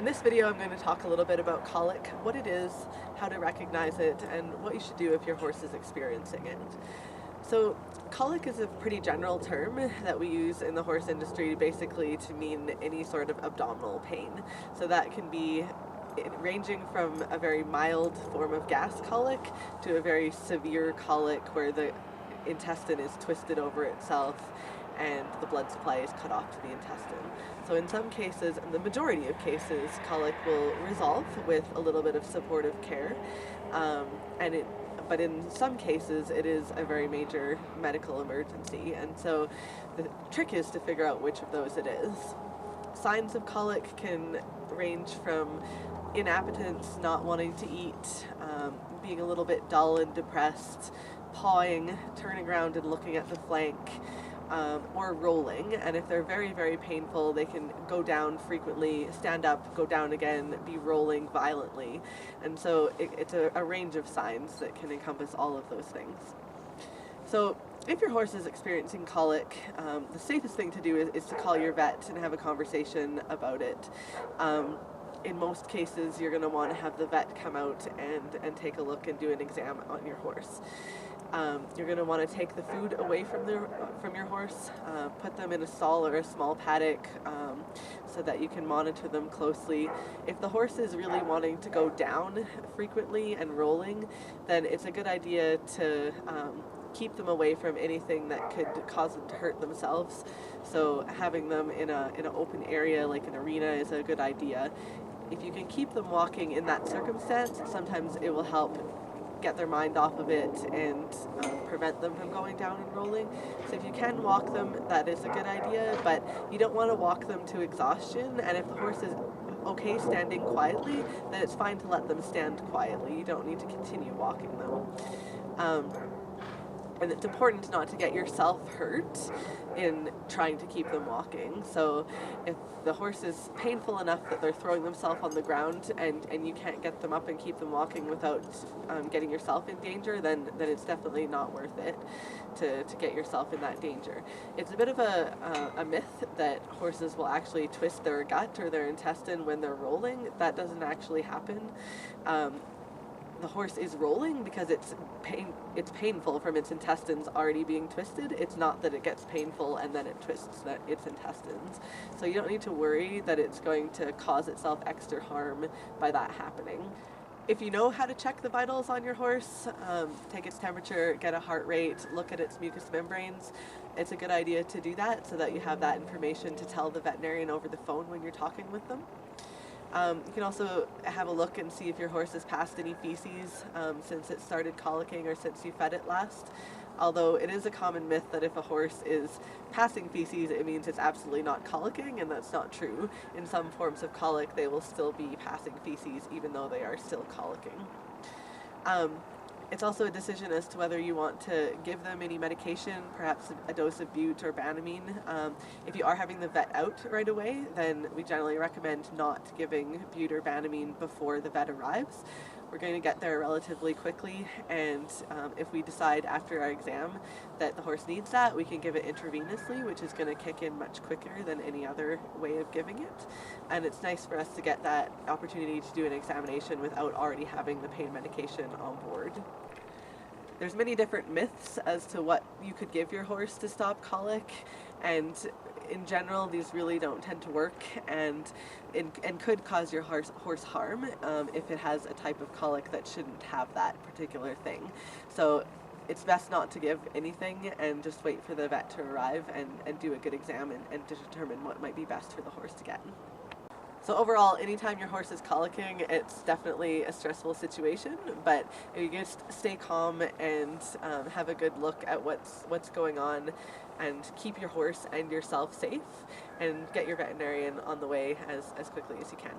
In this video I'm going to talk a little bit about colic, what it is, how to recognize it, and what you should do if your horse is experiencing it. So colic is a pretty general term that we use in the horse industry basically to mean any sort of abdominal pain. So that can be ranging from a very mild form of gas colic to a very severe colic where the intestine is twisted over itself and the blood supply is cut off to the intestine. So in some cases, in the majority of cases, colic will resolve with a little bit of supportive care, but in some cases it is a very major medical emergency, and so the trick is to figure out which of those it is. Signs of colic can range from inappetence, not wanting to eat, being a little bit dull and depressed, pawing, turning around and looking at the flank, or rolling. And if they're very, very painful, they can go down frequently, stand up, go down again, be rolling violently. And so it's a range of signs that can encompass all of those things. So if your horse is experiencing colic, the safest thing to do is to call your vet and have a conversation about it. In most cases, you're going to want to have the vet come out and take a look and do an exam on your horse. You're going to want to take the food away from your horse, put them in a stall or a small paddock so that you can monitor them closely. If the horse is really wanting to go down frequently and rolling, then it's a good idea to keep them away from anything that could cause them to hurt themselves. So having them in an open area like an arena is a good idea. If you can keep them walking in that circumstance, sometimes it will help get their mind off of it and prevent them from going down and rolling. So if you can walk them, that is a good idea, but you don't want to walk them to exhaustion. And if the horse is okay standing quietly, then it's fine to let them stand quietly. You don't need to continue walking them. And it's important not to get yourself hurt in trying to keep them walking. So if the horse is painful enough that they're throwing themselves on the ground and you can't get them up and keep them walking without getting yourself in danger, then it's definitely not worth it to get yourself in that danger. It's a bit of a myth that horses will actually twist their gut or their intestine when they're rolling. That doesn't actually happen. The horse is rolling because it's painful from its intestines already being twisted. It's not that it gets painful and then it twists its intestines. So you don't need to worry that it's going to cause itself extra harm by that happening. If you know how to check the vitals on your horse, take its temperature, get a heart rate, look at its mucous membranes, it's a good idea to do that so that you have that information to tell the veterinarian over the phone when you're talking with them. You can also have a look and see if your horse has passed any feces since it started colicking or since you fed it last. Although it is a common myth that if a horse is passing feces, it means it's absolutely not colicking, and that's not true. In some forms of colic, they will still be passing feces even though they are still colicking. It's also a decision as to whether you want to give them any medication, perhaps a dose of bute or banamine. If you are having the vet out right away, then we generally recommend not giving bute or banamine before the vet arrives. We're going to get there relatively quickly, and if we decide after our exam that the horse needs that, we can give it intravenously, which is going to kick in much quicker than any other way of giving it. And it's nice for us to get that opportunity to do an examination without already having the pain medication on board. There's many different myths as to what you could give your horse to stop colic, and in general these really don't tend to work and could cause your horse harm if it has a type of colic that shouldn't have that particular thing. So it's best not to give anything and just wait for the vet to arrive and do a good exam and to determine what might be best for the horse to get. So overall, anytime your horse is colicking, it's definitely a stressful situation, but if you just stay calm and have a good look at what's going on and keep your horse and yourself safe and get your veterinarian on the way as quickly as you can.